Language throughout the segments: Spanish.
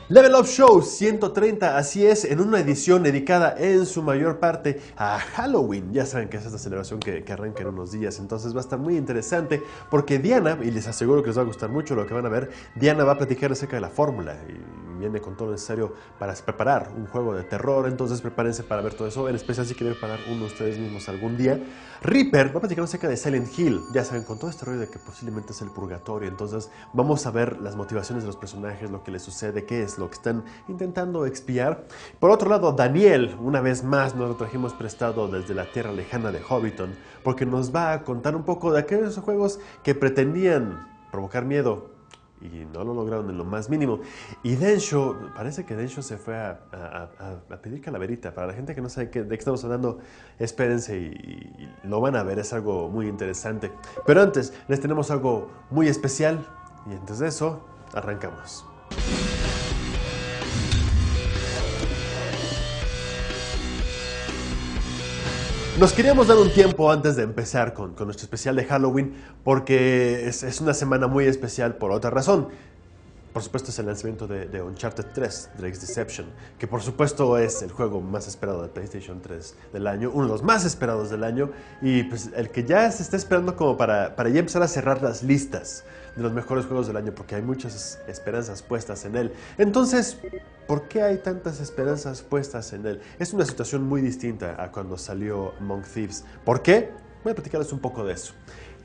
Level Up Show 130, así es, en una edición dedicada en su mayor parte a Halloween. Ya saben que es esta celebración que arranca en unos días, entonces va a estar muy interesante porque Diana, y les aseguro que les va a gustar mucho lo que van a ver, Diana va a platicar acerca de la fórmula y viene con todo lo necesario para preparar un juego de terror, entonces prepárense para ver todo eso, en especial si quieren preparar uno ustedes mismos algún día. Reaper va a platicar acerca de Silent Hill, ya saben, con todo este rollo de que posiblemente es el purgatorio, entonces vamos a ver las motivaciones de los personajes, lo que les sucede, qué es lo que están intentando expiar. Por otro lado, Daniel, una vez más nos lo trajimos prestado desde la tierra lejana de Hobbiton, porque nos va a contar un poco de aquellos juegos que pretendían provocar miedo y no lo lograron en lo más mínimo. Y Densho, parece que Densho se fue a pedir calaverita. Para la gente que no sabe de qué estamos hablando, espérense y lo van a ver, es algo muy interesante. Pero antes, les tenemos algo muy especial y antes de eso, arrancamos. Nos queríamos dar un tiempo antes de empezar con nuestro especial de Halloween porque es una semana muy especial por otra razón. Por supuesto es el lanzamiento de Uncharted 3, Drake's Deception, que por supuesto es el juego más esperado de PlayStation 3 del año, uno de los más esperados del año, y pues el que ya se está esperando como para ya empezar a cerrar las listas de los mejores juegos del año, porque hay muchas esperanzas puestas en él. Entonces, ¿por qué hay tantas esperanzas puestas en él? Es una situación muy distinta a cuando salió Among Thieves. ¿Por qué? Voy a platicarles un poco de eso.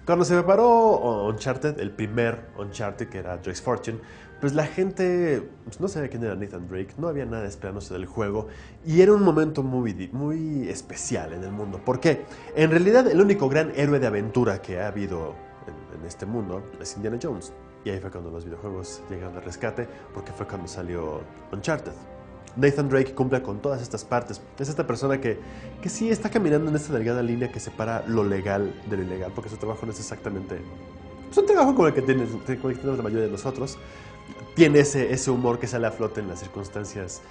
Cuando se preparó Uncharted, el primer Uncharted, que era Drake's Fortune, pues la gente pues no sabía quién era Nathan Drake, no había nada esperándose del juego y era un momento muy especial en el mundo. ¿Por qué? En realidad el único gran héroe de aventura que ha habido en este mundo es Indiana Jones. Y ahí fue cuando los videojuegos llegaron al rescate, porque fue cuando salió Uncharted. Nathan Drake cumple con todas estas partes. Es esta persona que sí está caminando en esta delgada línea que separa lo legal de lo ilegal, porque su trabajo no es exactamente... Es un trabajo como el que tenemos la mayoría de nosotros. Tiene ese humor que sale a flote en las circunstancias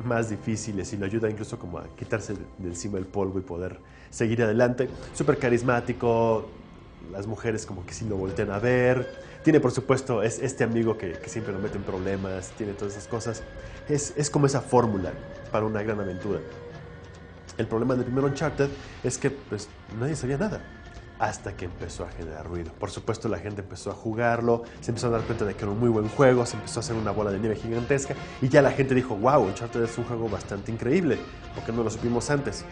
más difíciles y lo ayuda incluso como a quitarse de encima el polvo y poder seguir adelante. Súper carismático, las mujeres como que sí lo voltean a ver. Tiene por supuesto es este amigo que siempre lo mete en problemas, tiene todas esas cosas. Es como esa fórmula para una gran aventura. El problema del primer Uncharted es que pues nadie sabía nada hasta que empezó a generar ruido. Por supuesto la gente empezó a jugarlo, se empezó a dar cuenta de que era un muy buen juego, se empezó a hacer una bola de nieve gigantesca y ya la gente dijo, wow, Uncharted es un juego bastante increíble, porque no lo supimos antes.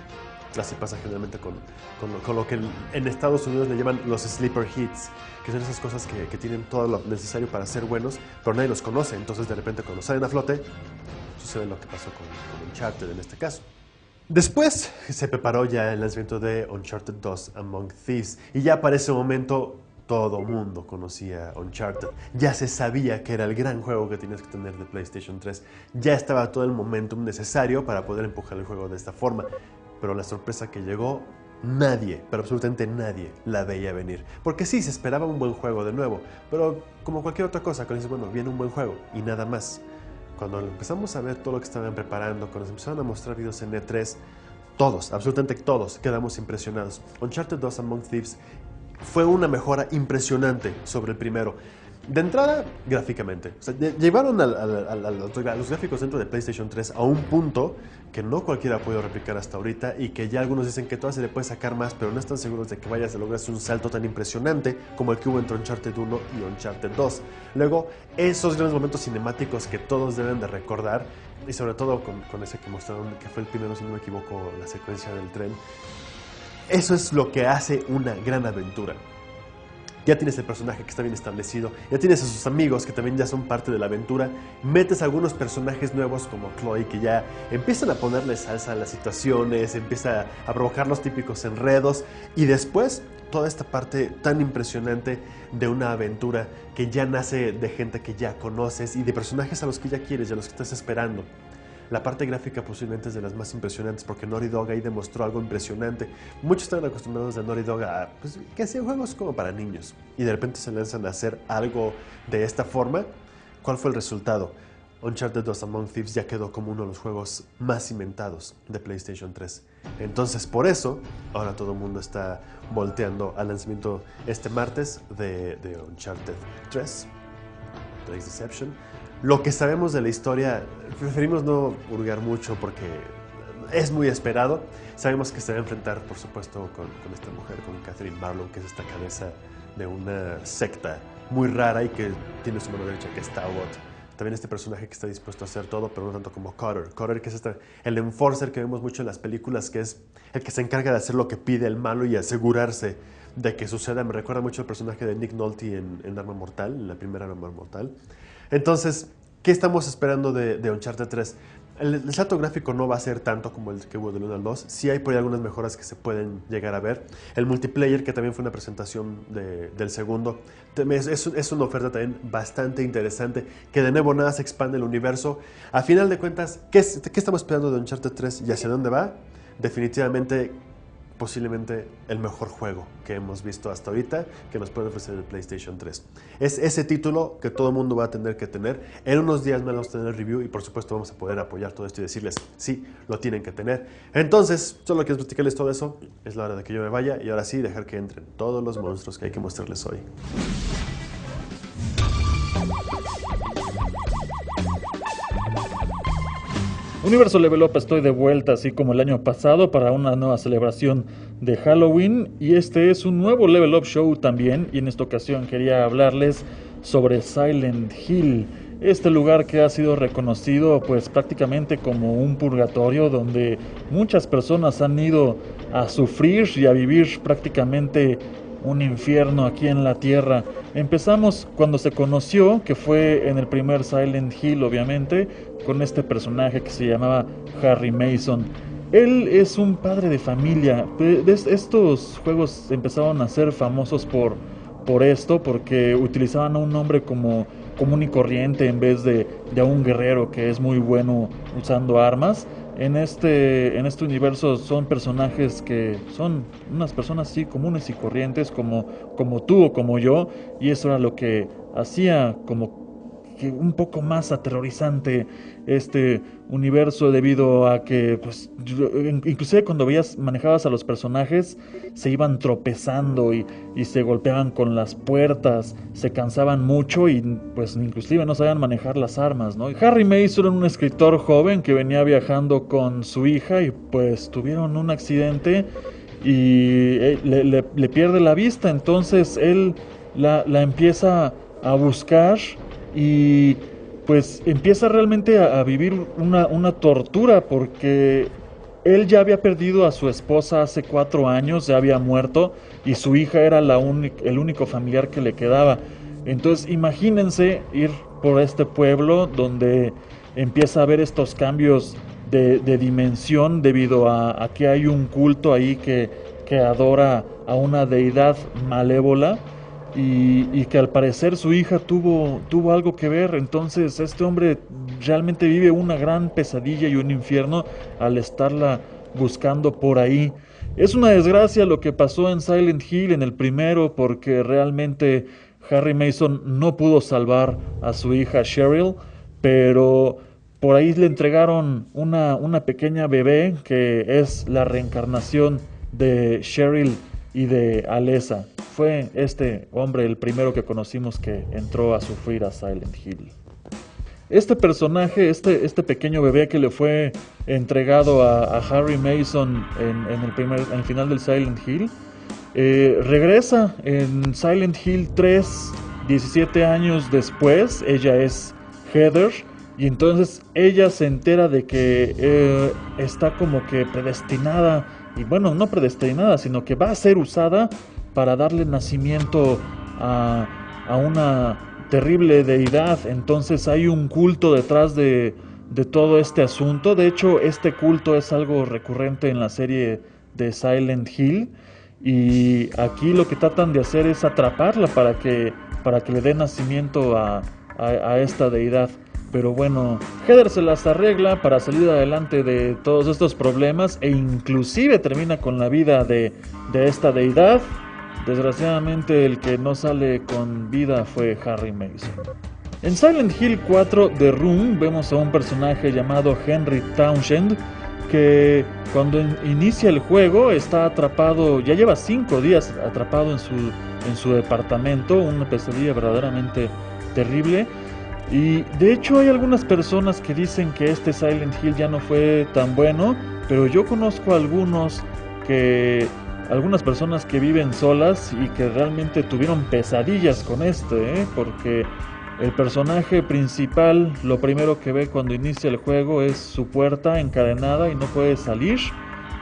Así pasa generalmente con lo que en Estados Unidos le llaman los sleeper hits, que son esas cosas que tienen todo lo necesario para ser buenos, pero nadie los conoce. Entonces de repente cuando salen a flote, sucede lo que pasó con Uncharted en este caso. Después se preparó ya el lanzamiento de Uncharted 2 Among Thieves y ya para ese momento todo mundo conocía Uncharted. Ya se sabía que era el gran juego que tenías que tener de PlayStation 3. Ya estaba todo el momentum necesario para poder empujar el juego de esta forma. Pero la sorpresa que llegó, nadie, pero absolutamente nadie, la veía venir. Porque sí, se esperaba un buen juego de nuevo, pero como cualquier otra cosa, cuando dices, bueno, viene un buen juego y nada más. Cuando empezamos a ver todo lo que estaban preparando, cuando se empezaron a mostrar videos en E3, todos, absolutamente todos, quedamos impresionados. Uncharted 2 Among Thieves fue una mejora impresionante sobre el primero. De entrada, gráficamente. O sea, llevaron a los gráficos dentro de PlayStation 3 a un punto que no cualquiera ha podido replicar hasta ahorita y que ya algunos dicen que todavía se le puede sacar más, pero no están seguros de que vayas a lograr un salto tan impresionante como el que hubo entre Uncharted 1 y Uncharted 2. Luego, esos grandes momentos cinemáticos que todos deben de recordar, y sobre todo con ese que mostraron, que fue el primero, si no me equivoco, la secuencia del tren. Eso es lo que hace una gran aventura. Ya tienes el personaje que está bien establecido, ya tienes a sus amigos que también ya son parte de la aventura, metes algunos personajes nuevos como Chloe que ya empiezan a ponerle salsa a las situaciones, empieza a provocar los típicos enredos y después toda esta parte tan impresionante de una aventura que ya nace de gente que ya conoces y de personajes a los que ya quieres y a los que estás esperando. La parte gráfica posiblemente es de las más impresionantes porque Naughty Dog ahí demostró algo impresionante. Muchos están acostumbrados de Naughty Dog a pues, que hacían juegos como para niños y de repente se lanzan a hacer algo de esta forma. ¿Cuál fue el resultado? Uncharted 2 Among Thieves ya quedó como uno de los juegos más cimentados de PlayStation 3. Entonces por eso ahora todo el mundo está volteando al lanzamiento este martes de Uncharted 3, Drake's Deception. Lo que sabemos de la historia, preferimos no hurgar mucho porque es muy esperado. Sabemos que se va a enfrentar, por supuesto, con esta mujer, con Catherine Marlowe, que es esta cabeza de una secta muy rara y que tiene su mano derecha, que es Talbot. También este personaje que está dispuesto a hacer todo, pero no tanto como Cutter. Cutter, que es el enforcer que vemos mucho en las películas, que es el que se encarga de hacer lo que pide el malo y asegurarse de que suceda. Me recuerda mucho al personaje de Nick Nolte en Arma Mortal, en la primera Arma Mortal. Entonces, ¿qué estamos esperando de Uncharted 3? El salto gráfico no va a ser tanto como el que hubo del 1 al 2. Sí hay por ahí algunas mejoras que se pueden llegar a ver. El multiplayer, que también fue una presentación del segundo, es una oferta también bastante interesante, que de nuevo nada se expande el universo. A final de cuentas, ¿qué estamos esperando de Uncharted 3 y hacia dónde va? Definitivamente, posiblemente el mejor juego que hemos visto hasta ahorita, que nos puede ofrecer el PlayStation 3. Es ese título que todo el mundo va a tener que tener. En unos días más vamos a tener el review y por supuesto vamos a poder apoyar todo esto y decirles, sí, lo tienen que tener. Entonces, solo quiero platicarles todo eso. Es la hora de que yo me vaya y ahora sí, dejar que entren todos los monstruos que hay que mostrarles hoy. Universo Level Up, estoy de vuelta, así como el año pasado, para una nueva celebración de Halloween. Y este es un nuevo Level Up Show también. Y en esta ocasión quería hablarles sobre Silent Hill. Este lugar que ha sido reconocido pues prácticamente como un purgatorio, donde muchas personas han ido a sufrir y a vivir prácticamente un infierno aquí en la tierra. Empezamos cuando se conoció, que fue en el primer Silent Hill, obviamente, con este personaje que se llamaba Harry Mason. Él es un padre de familia. Estos juegos empezaron a ser famosos por esto, porque utilizaban a un hombre como común y corriente en vez de a un guerrero que es muy bueno usando armas. En este universo son personajes que son unas personas así comunes y corrientes como tú o como yo, y eso era lo que hacía como que un poco más aterrorizante este universo, debido a que pues inclusive cuando manejabas a los personajes se iban tropezando y se golpeaban con las puertas, se cansaban mucho y pues inclusive no sabían manejar las armas, ¿no? Harry Mason era un escritor joven que venía viajando con su hija y pues tuvieron un accidente y le pierde la vista. Entonces él la empieza a buscar y pues empieza realmente a vivir una tortura, porque él ya había perdido a su esposa hace 4 años, ya había muerto, y su hija era el único familiar que le quedaba. Entonces imagínense ir por este pueblo donde empieza a haber estos cambios de dimensión, debido a que hay un culto ahí que adora a una deidad malévola, y que al parecer su hija tuvo algo que ver. Entonces este hombre realmente vive una gran pesadilla y un infierno al estarla buscando por ahí. Es una desgracia lo que pasó en Silent Hill en el primero, porque realmente Harry Mason no pudo salvar a su hija Cheryl, pero por ahí le entregaron una pequeña bebé que es la reencarnación de Cheryl y de Alessa. Fue este hombre el primero que conocimos que entró a sufrir a Silent Hill. Este personaje, este pequeño bebé que le fue entregado a Harry Mason en el final del Silent Hill, regresa en Silent Hill 3, 17 años después. Ella es Heather, y entonces ella se entera de que está como que predestinada, y bueno, no predestinada, sino que va a ser usada para darle nacimiento a una terrible deidad. Entonces hay un culto detrás de todo este asunto. De hecho, este culto es algo recurrente en la serie de Silent Hill, y aquí lo que tratan de hacer es atraparla para que le dé nacimiento a esta deidad. Pero bueno, Heather se las arregla para salir adelante de todos estos problemas, e inclusive termina con la vida de esta deidad. Desgraciadamente el que no sale con vida fue Harry Mason. En Silent Hill 4 The Room vemos a un personaje llamado Henry Townshend, que cuando inicia el juego está atrapado, ya lleva 5 días atrapado en su departamento, una pesadilla verdaderamente terrible. Y de hecho hay algunas personas que dicen que este Silent Hill ya no fue tan bueno, pero yo conozco algunas personas que viven solas y que realmente tuvieron pesadillas con porque el personaje principal lo primero que ve cuando inicia el juego es su puerta encadenada y no puede salir,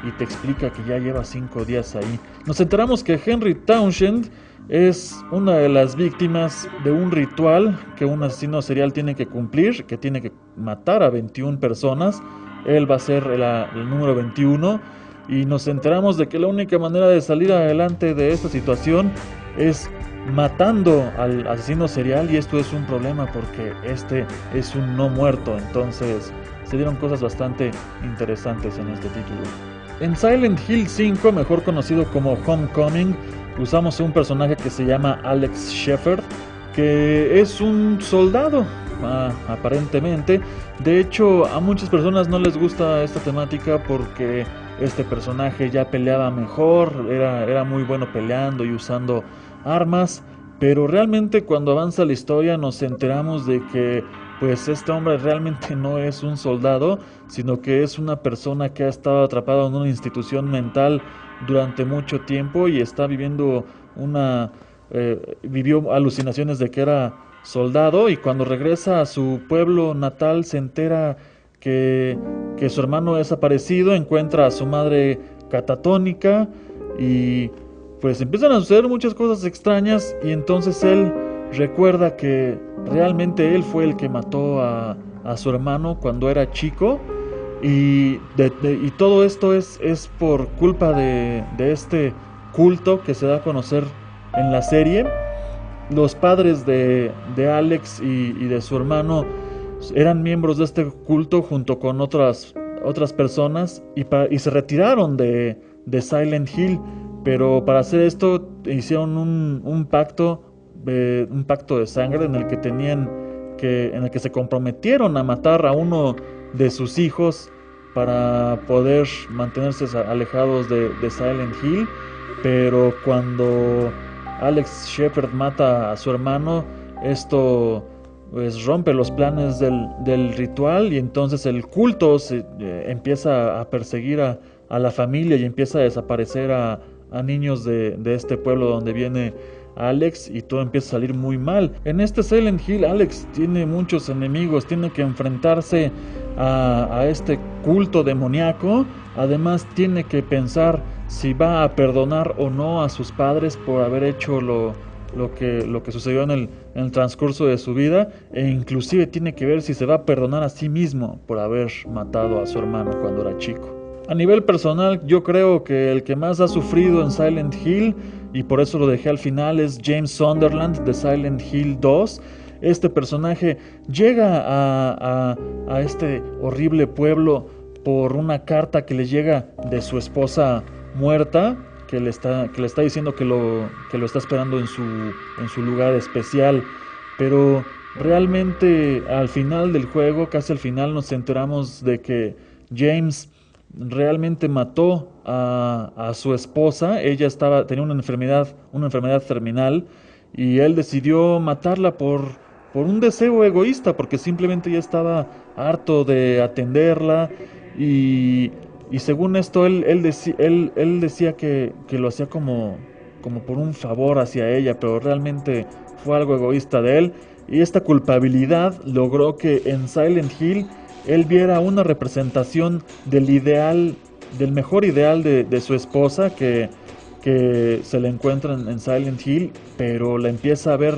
y te explica que ya lleva 5 días ahí. Nos enteramos que Henry Townshend es una de las víctimas de un ritual que un asesino serial tiene que cumplir, que tiene que matar a 21 personas. Él va a ser el número 21, y nos enteramos de que la única manera de salir adelante de esta situación es matando al asesino serial, y esto es un problema porque este es un no muerto. Entonces se dieron cosas bastante interesantes en este título. En Silent Hill 5, mejor conocido como Homecoming, usamos un personaje que se llama Alex Shepard, que es un soldado, aparentemente. De hecho, a muchas personas no les gusta esta temática porque este personaje ya peleaba mejor, era muy bueno peleando y usando armas, pero realmente cuando avanza la historia nos enteramos de que pues este hombre realmente no es un soldado, sino que es una persona que ha estado atrapada en una institución mental durante mucho tiempo y está viviendo vivió alucinaciones de que era soldado, y cuando regresa a su pueblo natal se entera que su hermano ha desaparecido, encuentra a su madre catatónica y pues empiezan a suceder muchas cosas extrañas, y entonces él recuerda que realmente él fue el que mató a su hermano cuando era chico, y todo esto es por culpa de este culto que se da a conocer en la serie. Los padres de Alex y de su hermano eran miembros de este culto junto con otras personas, y se retiraron de Silent Hill, pero para hacer esto hicieron un pacto de sangre en el que se comprometieron a matar a uno de sus hijos para poder mantenerse alejados de Silent Hill. Pero cuando Alex Shepard mata a su hermano, esto pues rompe los planes del ritual, y entonces el culto empieza a perseguir a la familia y empieza a desaparecer a niños de este pueblo donde viene Alex, y todo empieza a salir muy mal. En este Silent Hill, Alex tiene muchos enemigos, tiene que enfrentarse a este culto demoníaco. Además tiene que pensar si va a perdonar o no a sus padres por haber hecho lo que sucedió en el transcurso de su vida, e inclusive tiene que ver si se va a perdonar a sí mismo por haber matado a su hermano cuando era chico. A nivel personal, yo creo que el que más ha sufrido en Silent Hill, y por eso lo dejé al final, es James Sunderland de Silent Hill 2. Este personaje llega a este horrible pueblo por una carta que le llega de su esposa muerta, que le está diciendo que lo está esperando en su lugar especial. Pero realmente al final del juego, casi al final, nos enteramos de que James realmente mató a su esposa. Ella tenía una enfermedad terminal, y él decidió matarla por un deseo egoísta, porque simplemente ya estaba harto de atenderla, y según esto él decía que lo hacía como por un favor hacia ella, pero realmente fue algo egoísta de él, y esta culpabilidad logró que en Silent Hill él viera una representación del mejor ideal de su esposa, que se le encuentra en Silent Hill, pero la empieza a ver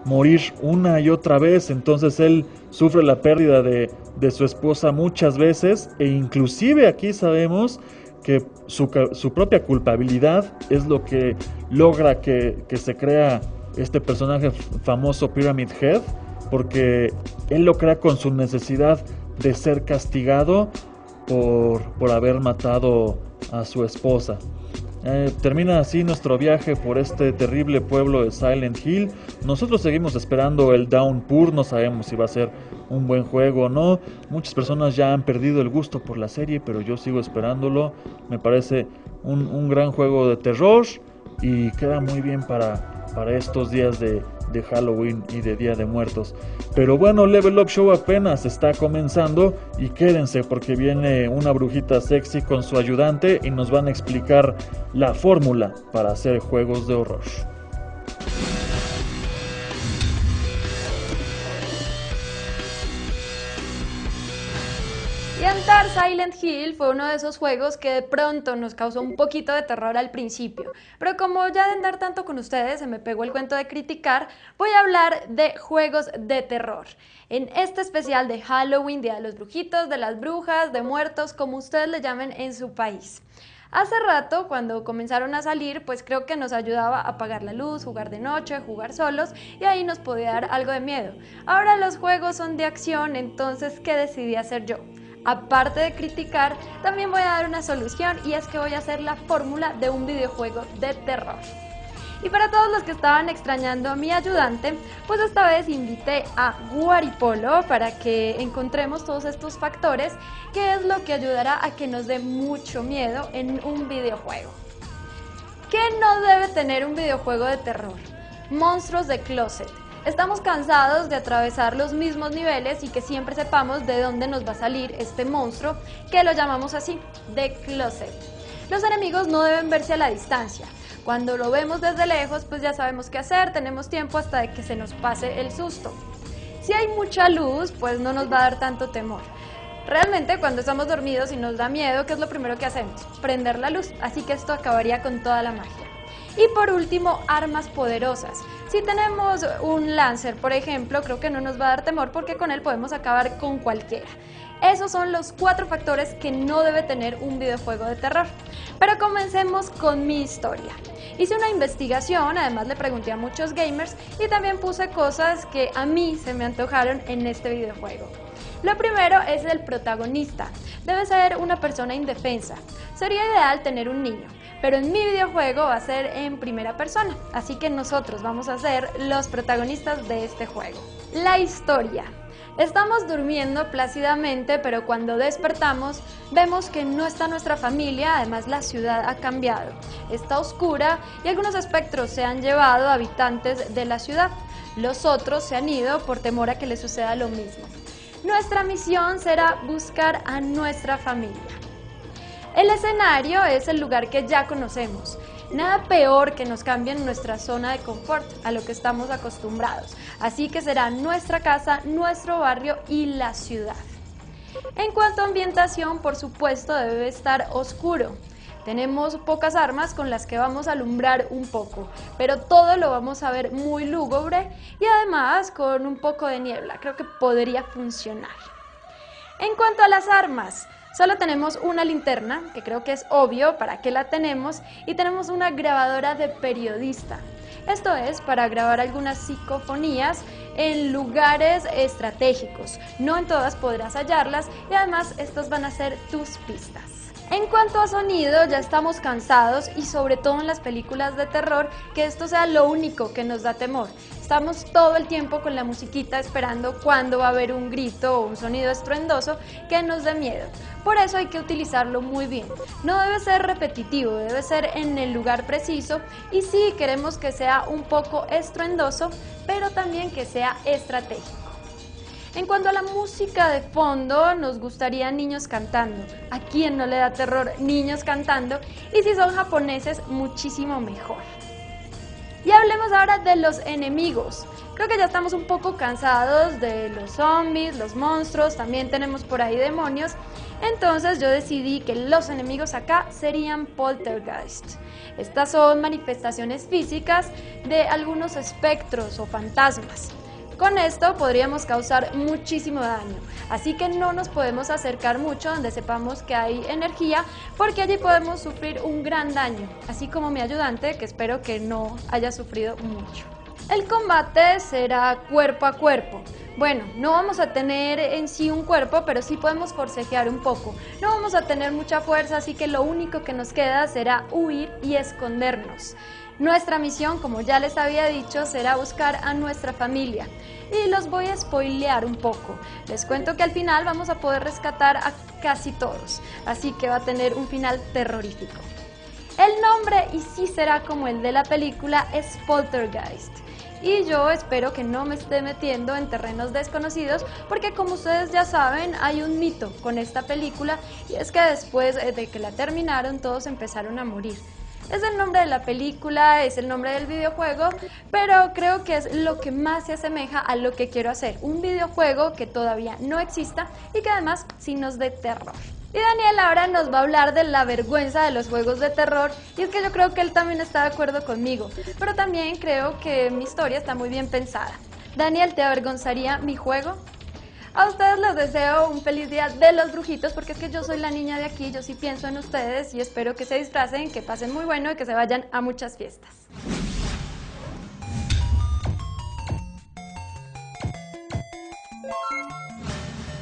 morir una y otra vez. Entonces él sufre la pérdida de su esposa muchas veces, e inclusive aquí sabemos que su propia culpabilidad es lo que logra que se crea este personaje famoso, Pyramid Head, porque él lo crea con su necesidad de ser castigado por haber matado a su esposa. Termina así nuestro viaje por este terrible pueblo de Silent Hill. Nosotros seguimos esperando el Downpour, no sabemos si va a ser un buen juego o no. Muchas personas ya han perdido el gusto por la serie, pero yo sigo esperándolo. Me parece un gran juego de terror, y queda muy bien para estos días de de Halloween y de Día de Muertos. Pero bueno, Level Up Show apenas está comenzando y quédense porque viene una brujita sexy con su ayudante y nos van a explicar la fórmula para hacer juegos de horror. Y Antar Silent Hill fue uno de esos juegos que de pronto nos causó un poquito de terror al principio, pero como ya de andar tanto con ustedes se me pegó el cuento de criticar, voy a hablar de juegos de terror. En este especial de Halloween, Día de los Brujitos, de las Brujas, de Muertos, como ustedes le llamen en su país. Hace rato, cuando comenzaron a salir, pues creo que nos ayudaba a apagar la luz, jugar de noche, jugar solos, y ahí nos podía dar algo de miedo. Ahora los juegos son de acción, entonces, ¿qué decidí hacer yo? Aparte de criticar, también voy a dar una solución y es que voy a hacer la fórmula de un videojuego de terror. Y para todos los que estaban extrañando a mi ayudante, pues esta vez invité a Guaripolo para que encontremos todos estos factores, que es lo que ayudará a que nos dé mucho miedo en un videojuego. ¿Qué no debe tener un videojuego de terror? Monstruos de closet. Estamos cansados de atravesar los mismos niveles y que siempre sepamos de dónde nos va a salir este monstruo, que lo llamamos así, de closet. Los enemigos no deben verse a la distancia. Cuando lo vemos desde lejos, pues ya sabemos qué hacer, tenemos tiempo hasta de que se nos pase el susto. Si hay mucha luz, pues no nos va a dar tanto temor. Realmente, cuando estamos dormidos y nos da miedo, ¿qué es lo primero que hacemos? Prender la luz, así que esto acabaría con toda la magia. Y por último, armas poderosas. Si tenemos un Lancer, por ejemplo, creo que no nos va a dar temor porque con él podemos acabar con cualquiera. Esos son los 4 factores que no debe tener un videojuego de terror. Pero comencemos con mi historia. Hice una investigación, además le pregunté a muchos gamers y también puse cosas que a mí se me antojaron en este videojuego. Lo primero es el protagonista. Debe ser una persona indefensa. Sería ideal tener un niño, pero en mi videojuego va a ser en primera persona, así que nosotros vamos a ser los protagonistas de este juego. La historia. Estamos durmiendo plácidamente, pero cuando despertamos vemos que no está nuestra familia, además la ciudad ha cambiado. Está oscura y algunos espectros se han llevado a habitantes de la ciudad. Los otros se han ido por temor a que les suceda lo mismo. Nuestra misión será buscar a nuestra familia. El escenario es el lugar que ya conocemos. Nada peor que nos cambien nuestra zona de confort, a lo que estamos acostumbrados. Así que será nuestra casa, nuestro barrio y la ciudad. En cuanto a ambientación, por supuesto, debe estar oscuro. Tenemos pocas armas con las que vamos a alumbrar un poco, pero todo lo vamos a ver muy lúgubre y además con un poco de niebla. Creo que podría funcionar. En cuanto a las armas, solo tenemos una linterna, que creo que es obvio para qué la tenemos, y tenemos una grabadora de periodista. Esto es para grabar algunas psicofonías en lugares estratégicos. No en todas podrás hallarlas y además estas van a ser tus pistas. En cuanto a sonido, ya estamos cansados y sobre todo en las películas de terror, que esto sea lo único que nos da temor. Estamos todo el tiempo con la musiquita esperando cuándo va a haber un grito o un sonido estruendoso que nos dé miedo. Por eso hay que utilizarlo muy bien. No debe ser repetitivo, debe ser en el lugar preciso y sí queremos que sea un poco estruendoso, pero también que sea estratégico. En cuanto a la música de fondo, nos gustaría niños cantando. ¿A quién no le da terror niños cantando? Y si son japoneses, muchísimo mejor. Y hablemos ahora de los enemigos. Creo que ya estamos un poco cansados de los zombies, los monstruos, también tenemos por ahí demonios. Entonces yo decidí que los enemigos acá serían poltergeist. Estas son manifestaciones físicas de algunos espectros o fantasmas. Con esto podríamos causar muchísimo daño, así que no nos podemos acercar mucho donde sepamos que hay energía, porque allí podemos sufrir un gran daño, así como mi ayudante, que espero que no haya sufrido mucho. El combate será cuerpo a cuerpo. Bueno, no vamos a tener en sí un cuerpo, pero sí podemos forcejear un poco. No vamos a tener mucha fuerza, así que lo único que nos queda será huir y escondernos. Nuestra misión, como ya les había dicho, será buscar a nuestra familia. Y los voy a spoilear un poco. Les cuento que al final vamos a poder rescatar a casi todos, así que va a tener un final terrorífico. El nombre, y sí será como el de la película, es Poltergeist. y yo espero que no me esté metiendo en terrenos desconocidos, porque como ustedes ya saben, hay un mito con esta película, y es que después de que la terminaron todos empezaron a morir. Es el nombre de la película, es el nombre del videojuego, pero creo que es lo que más se asemeja a lo que quiero hacer. Un videojuego que todavía no exista y que además sí nos dé terror. Y Daniel ahora nos va a hablar de la vergüenza de los juegos de terror, y es que yo creo que él también está de acuerdo conmigo, pero también creo que mi historia está muy bien pensada. Daniel, ¿te avergonzaría mi juego? A ustedes les deseo un feliz día de los brujitos, porque es que yo soy la niña de aquí, yo sí pienso en ustedes y espero que se disfracen, que pasen muy bueno y que se vayan a muchas fiestas.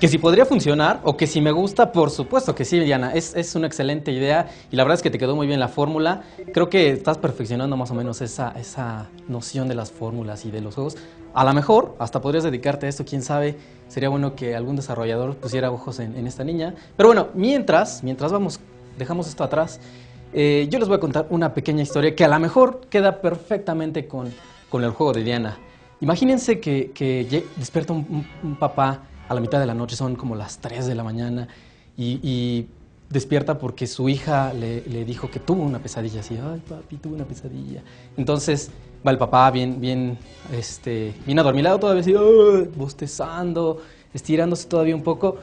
Que si podría funcionar o que si me gusta, por supuesto que sí, Diana. Es una excelente idea y la verdad es que te quedó muy bien la fórmula. Creo que estás perfeccionando más o menos esa noción de las fórmulas y de los juegos. A lo mejor hasta podrías dedicarte a esto, quién sabe. Sería bueno que algún desarrollador pusiera ojos en esta niña. Pero bueno, mientras dejamos esto atrás, yo les voy a contar una pequeña historia que a lo mejor queda perfectamente con el juego de Diana. Imagínense que despierta un papá a la mitad de la noche, son como las 3 de la mañana, y despierta porque su hija le dijo que tuvo una pesadilla, así, ay papi, tuve una pesadilla. Entonces va el papá bien adormilado todavía, así, bostezando, estirándose todavía un poco,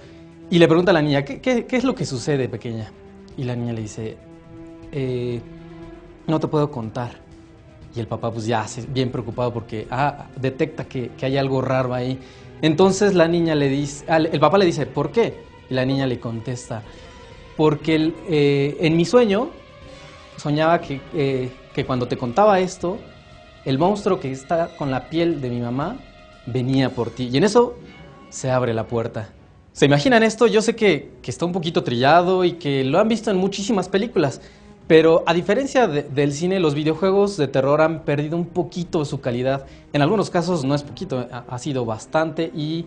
y le pregunta a la niña, ¿qué es lo que sucede, pequeña? Y la niña le dice, no te puedo contar. Y el papá pues ya bien preocupado porque detecta que hay algo raro ahí. Entonces la niña le dice, el papá le dice, ¿por qué? Y la niña le contesta, porque en mi sueño soñaba que cuando te contaba esto, el monstruo que está con la piel de mi mamá venía por ti. Y en eso se abre la puerta. ¿Se imaginan esto? Yo sé que está un poquito trillado y que lo han visto en muchísimas películas, pero a diferencia del cine, los videojuegos de terror han perdido un poquito su calidad. En algunos casos no es poquito, ha sido bastante, y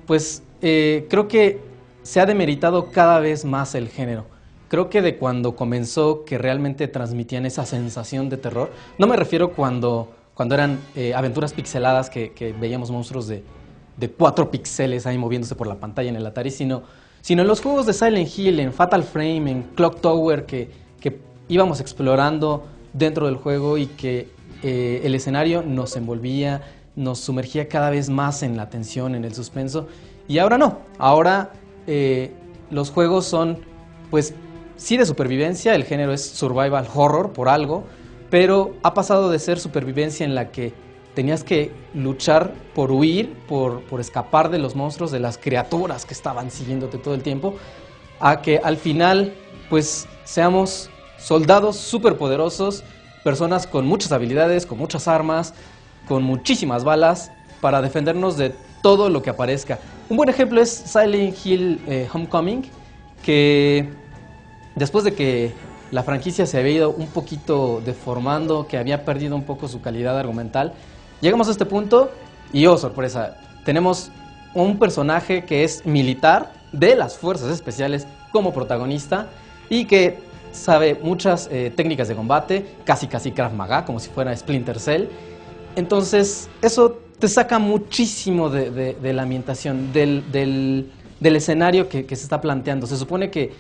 pues creo que se ha demeritado cada vez más el género. Creo que de cuando comenzó, que realmente transmitían esa sensación de terror, no me refiero cuando eran aventuras pixeladas que veíamos monstruos de 4 píxeles ahí moviéndose por la pantalla en el Atari, sino en los juegos de Silent Hill, en Fatal Frame, en Clock Tower, que íbamos explorando dentro del juego y que el escenario nos envolvía, nos sumergía cada vez más en la tensión, en el suspenso. Y ahora no, ahora los juegos son, pues sí, de supervivencia, el género es survival horror por algo, pero ha pasado de ser supervivencia en la que tenías que luchar por huir, por escapar de los monstruos, de las criaturas que estaban siguiéndote todo el tiempo, a que al final pues seamos soldados superpoderosos, personas con muchas habilidades, con muchas armas, con muchísimas balas para defendernos de todo lo que aparezca. Un buen ejemplo es Silent Hill Homecoming, que después de que la franquicia se había ido un poquito deformando, que había perdido un poco su calidad argumental, llegamos a este punto y, oh sorpresa, tenemos un personaje que es militar de las fuerzas especiales como protagonista y que sabe muchas técnicas de combate, casi Krav Maga, como si fuera Splinter Cell. Entonces eso te saca muchísimo de la ambientación, del escenario que se está planteando. Se supone que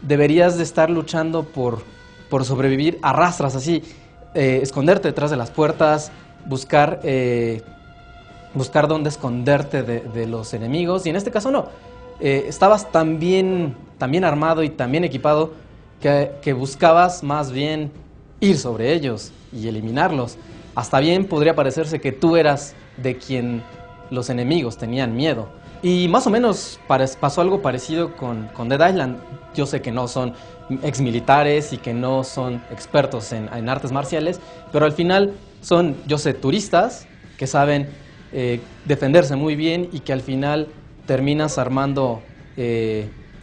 deberías de estar luchando por sobrevivir a rastras, así, esconderte detrás de las puertas, buscar dónde esconderte de los enemigos, y en este caso no. Estabas tan bien armado y tan bien equipado que buscabas más bien ir sobre ellos y eliminarlos. Hasta bien podría parecerse que tú eras de quien los enemigos tenían miedo. Y más o menos pasó algo parecido con Dead Island. Yo sé que no son exmilitares y que no son expertos en artes marciales, pero al final son, yo sé, turistas que saben defenderse muy bien y que al final terminas armando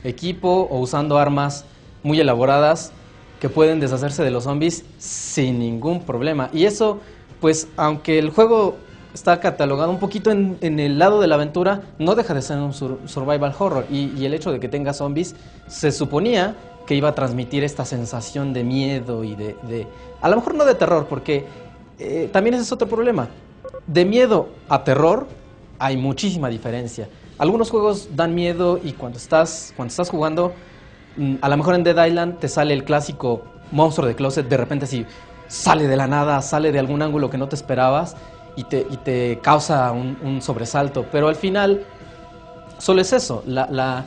equipo o usando armas muy elaboradas que pueden deshacerse de los zombies sin ningún problema. Y eso, pues, aunque el juego está catalogado un poquito en el lado de la aventura, no deja de ser un survival horror. Y el hecho de que tenga zombies se suponía que iba a transmitir esta sensación de miedo y a lo mejor no de terror, porque también ese es otro problema. de miedo a terror hay muchísima diferencia. Algunos juegos dan miedo y cuando estás jugando, a lo mejor en Dead Island te sale el clásico monstruo de closet, de repente así sale de la nada, sale de algún ángulo que no te esperabas y te causa un sobresalto. Pero al final solo es eso, la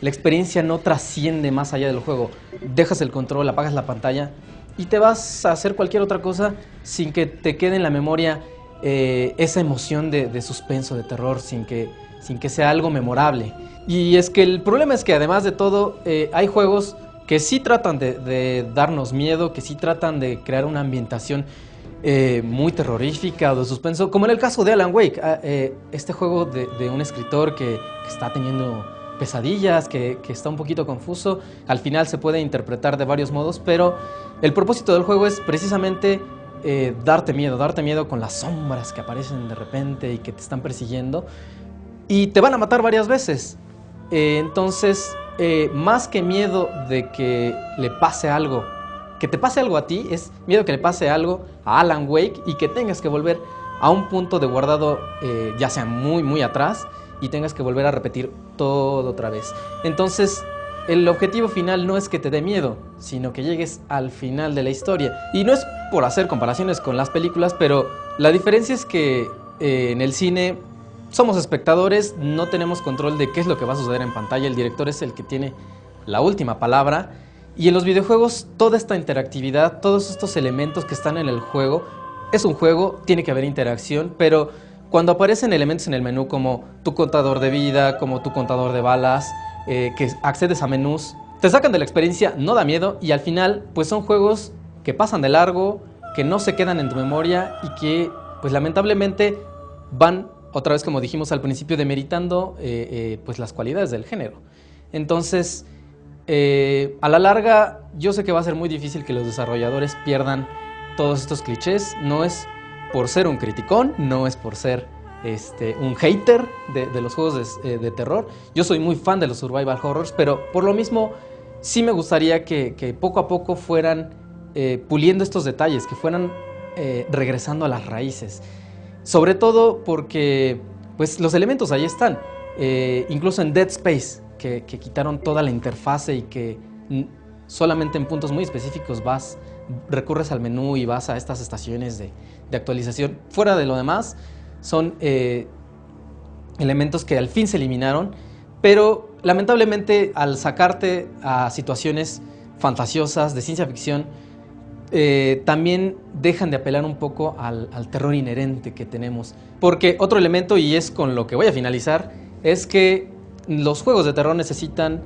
experiencia no trasciende más allá del juego. Dejas el control, apagas la pantalla y te vas a hacer cualquier otra cosa sin que te quede en la memoria esa emoción de suspenso, de terror, sin que sea algo memorable. Y es que el problema es que además de todo, hay juegos que sí tratan de darnos miedo, que sí tratan de crear una ambientación muy terrorífica o de suspenso, como en el caso de Alan Wake, este juego de un escritor que está teniendo pesadillas, que está un poquito confuso. Al final se puede interpretar de varios modos, pero el propósito del juego es precisamente darte miedo con las sombras que aparecen de repente y que te están persiguiendo y te van a matar varias veces. Entonces, más que miedo de que le pase algo, que te pase algo a ti, es miedo que le pase algo a Alan Wake y que tengas que volver a un punto de guardado, ya sea muy, muy atrás, y tengas que volver a repetir todo otra vez. Entonces, el objetivo final no es que te dé miedo, sino que llegues al final de la historia. Y no es por hacer comparaciones con las películas, pero la diferencia es que en el cine somos espectadores, no tenemos control de qué es lo que va a suceder en pantalla, el director es el que tiene la última palabra. Y en los videojuegos, toda esta interactividad, todos estos elementos que están en el juego, es un juego, tiene que haber interacción, pero cuando aparecen elementos en el menú como tu contador de vida, como tu contador de balas, que accedes a menús, te sacan de la experiencia, no da miedo y al final pues son juegos que pasan de largo, que no se quedan en tu memoria y que pues lamentablemente van, otra vez como dijimos al principio, demeritando pues las cualidades del género. Entonces, a la larga yo sé que va a ser muy difícil que los desarrolladores pierdan todos estos clichés, no es por ser un criticón, no es por ser un hater de los juegos de terror. Yo soy muy fan de los survival horrors, pero por lo mismo sí me gustaría que poco a poco fueran puliendo estos detalles, que fueran regresando a las raíces. Sobre todo porque pues, los elementos ahí están. Incluso en Dead Space, que quitaron toda la interfase y que solamente en puntos muy específicos recurres al menú y vas a estas estaciones de actualización. Fuera de lo demás, son elementos que al fin se eliminaron, pero lamentablemente al sacarte a situaciones fantasiosas de ciencia ficción, también dejan de apelar un poco al terror inherente que tenemos. Porque otro elemento, y es con lo que voy a finalizar, es que los juegos de terror necesitan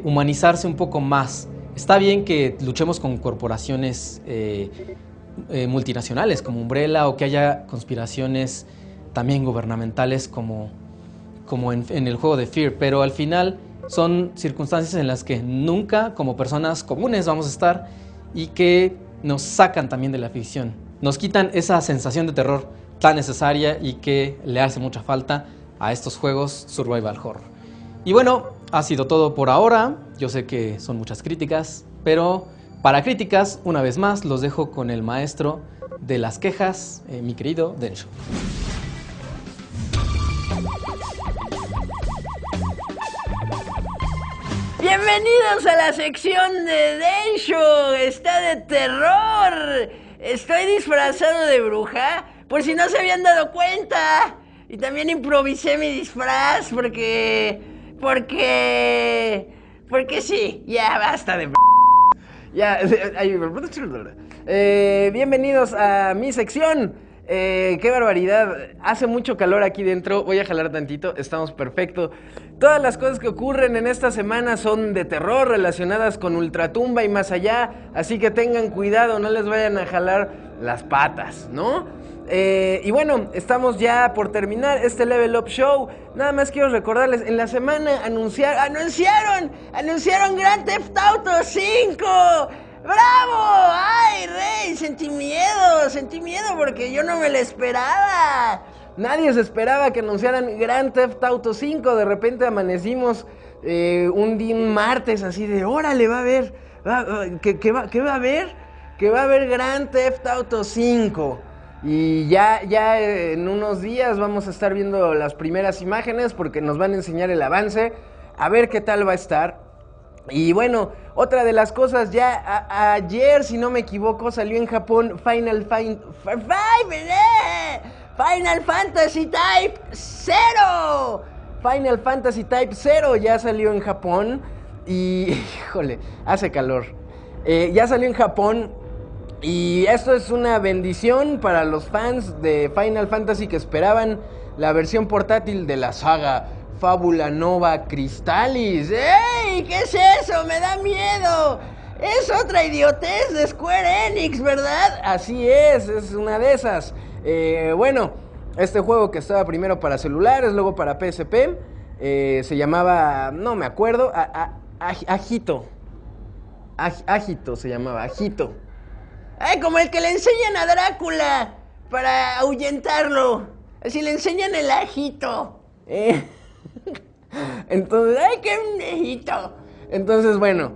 humanizarse un poco más. Está bien que luchemos con corporaciones multinacionales como Umbrella o que haya conspiraciones también gubernamentales como en el juego de Fear, pero al final son circunstancias en las que nunca como personas comunes vamos a estar y que nos sacan también de la ficción, nos quitan esa sensación de terror tan necesaria y que le hace mucha falta a estos juegos survival horror. Y bueno, ha sido todo por ahora. Yo sé que son muchas críticas, pero para críticas, una vez más, los dejo con el maestro de las quejas, mi querido Densho. Bienvenidos a la sección de Densho. Está de terror. Estoy disfrazado de bruja, por si no se habían dado cuenta. Y también improvisé mi disfraz porque sí, ya basta de ya, bienvenidos a mi sección. Qué barbaridad, hace mucho calor aquí dentro. Voy a jalar tantito, estamos perfecto. Todas las cosas que ocurren en esta semana son de terror, relacionadas con Ultratumba y más allá. Así que tengan cuidado, no les vayan a jalar las patas, ¿no? Y bueno, estamos ya por terminar este Level Up Show. Nada más quiero recordarles, en la semana anunciaron Grand Theft Auto 5. ¡Bravo! ¡Ay, Rey! Sentí miedo porque yo no me lo esperaba. Nadie se esperaba que anunciaran Grand Theft Auto 5. De repente amanecimos un martes así de, órale, va a haber, ¿qué va a haber? Que va a haber Grand Theft Auto 5. Y ya en unos días vamos a estar viendo las primeras imágenes porque nos van a enseñar el avance, a ver qué tal va a estar. Y bueno, otra de las cosas, ya ayer, si no me equivoco, salió en Japón Final Fantasy Type 0. Final Fantasy Type 0 ya salió en Japón y, híjole, hace calor. Ya salió en Japón y esto es una bendición para los fans de Final Fantasy que esperaban la versión portátil de la saga Fábula Nova Crystallis. ¡Ey! ¿Qué es eso? ¡Me da miedo! Es otra idiotez de Square Enix, ¿verdad? Así es una de esas. Bueno, este juego que estaba primero para celulares, luego para PSP, se llamaba, no me acuerdo, Agito. Agito se llamaba, Agito. ¡Ay, como el que le enseñan a Drácula para ahuyentarlo! Así le enseñan el ajito. Entonces, ¡ay, qué viejito! Entonces, bueno,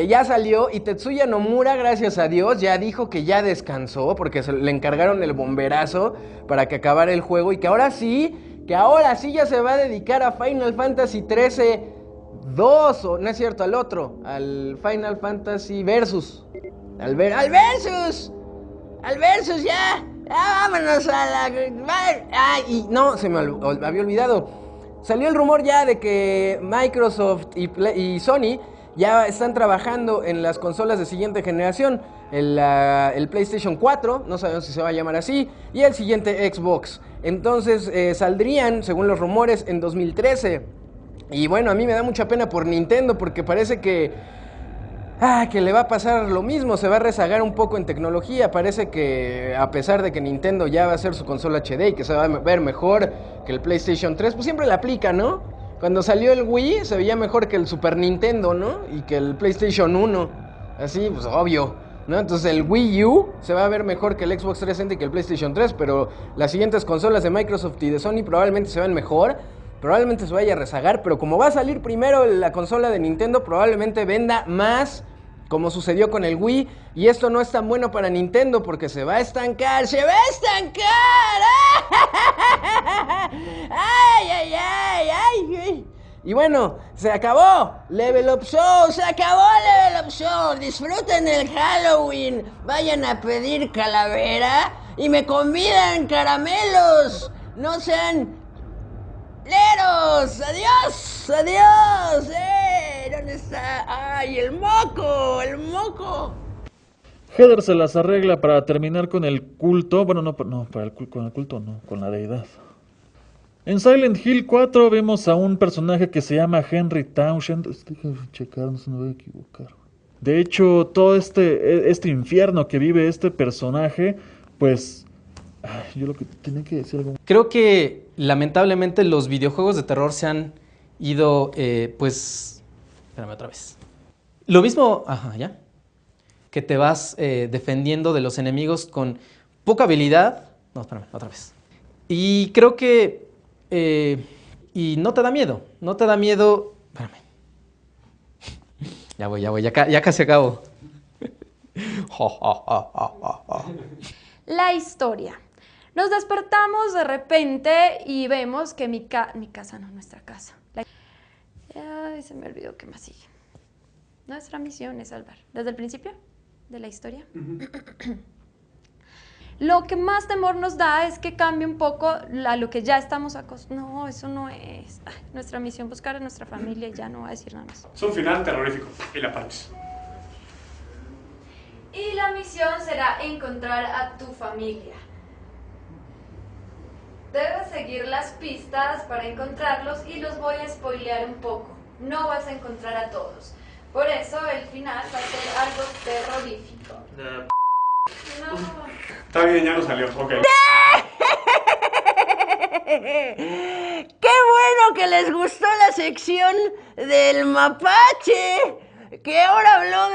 ya salió y Tetsuya Nomura, gracias a Dios, ya dijo que ya descansó porque le encargaron el bomberazo para que acabara el juego y que ahora sí ya se va a dedicar a Final Fantasy 13 2, o no es cierto, al otro, al Final Fantasy Versus. Al Versus ya. Vámonos a la... y no, se me había olvidado. Salió el rumor ya de que Microsoft y Sony ya están trabajando en las consolas de siguiente generación. El PlayStation 4, no sabemos si se va a llamar así, y el siguiente Xbox. Entonces saldrían, según los rumores, en 2013. Y bueno, a mí me da mucha pena por Nintendo porque parece que le va a pasar lo mismo, se va a rezagar un poco en tecnología. Parece que a pesar de que Nintendo ya va a hacer su consola HD y que se va a ver mejor que el PlayStation 3, pues siempre la aplica, ¿no? Cuando salió el Wii se veía mejor que el Super Nintendo, ¿no? Y que el PlayStation 1, así, pues obvio, ¿no? Entonces el Wii U se va a ver mejor que el Xbox 360 y que el PlayStation 3, pero las siguientes consolas de Microsoft y de Sony probablemente se vean mejor. Probablemente se vaya a rezagar, pero como va a salir primero la consola de Nintendo, probablemente venda más, como sucedió con el Wii. Y esto no es tan bueno para Nintendo porque se va a estancar. ¡Se va a estancar! ¡Ay! Y bueno, se acabó Level Up Show, se acabó Level Up Show. Disfruten el Halloween, vayan a pedir calavera y me convidan caramelos. No sean... ¡leros! ¡Adiós! ¿Dónde está? ¡Ay, el moco! Heather se las arregla para terminar con el culto. Bueno, con el culto no, con la deidad. En Silent Hill 4 vemos a un personaje que se llama Henry Townshend. Déjame checar, no se me voy a equivocar. De hecho, todo este infierno que vive este personaje, pues... yo lo que tenía que decir algo. Creo que lamentablemente los videojuegos de terror se han ido, pues... Espérame otra vez. Lo mismo, ya. Que te vas defendiendo de los enemigos con poca habilidad. No, espérame, otra vez. Y creo que... y no te da miedo. Espérame. Ya voy, ya casi acabo. La historia. Nos despertamos de repente y vemos que nuestra casa. Ay, se me olvidó qué más sigue. Nuestra misión es salvar. ¿Desde el principio de la historia? Lo que más temor nos da es que cambie un poco a lo que ya estamos acostumbrados. No, eso no es. Nuestra misión, buscar a nuestra familia y ya no voy a decir nada más. Es un final terrorífico y la parches. Y la misión será encontrar a tu familia. Debes seguir las pistas para encontrarlos y los voy a spoilear un poco. No vas a encontrar a todos. Por eso el final va a ser algo terrorífico. No. Está bien, ya no salió. Ok. ¡Qué bueno que les gustó la sección del mapache! Que ahora habló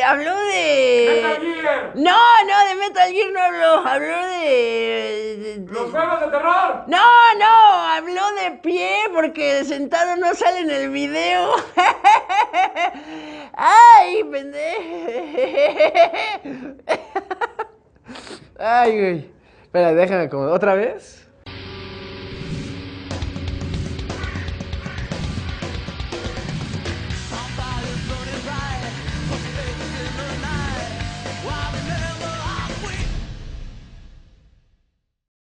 habló de... ¡Metal Gear! No, de Metal Gear no habló de... ¡Los juegos de terror! No, habló de pie porque sentado no sale en el video. ¡Ay, pendejo! ¡Ay, güey! Espera, déjame como... ¿Otra vez?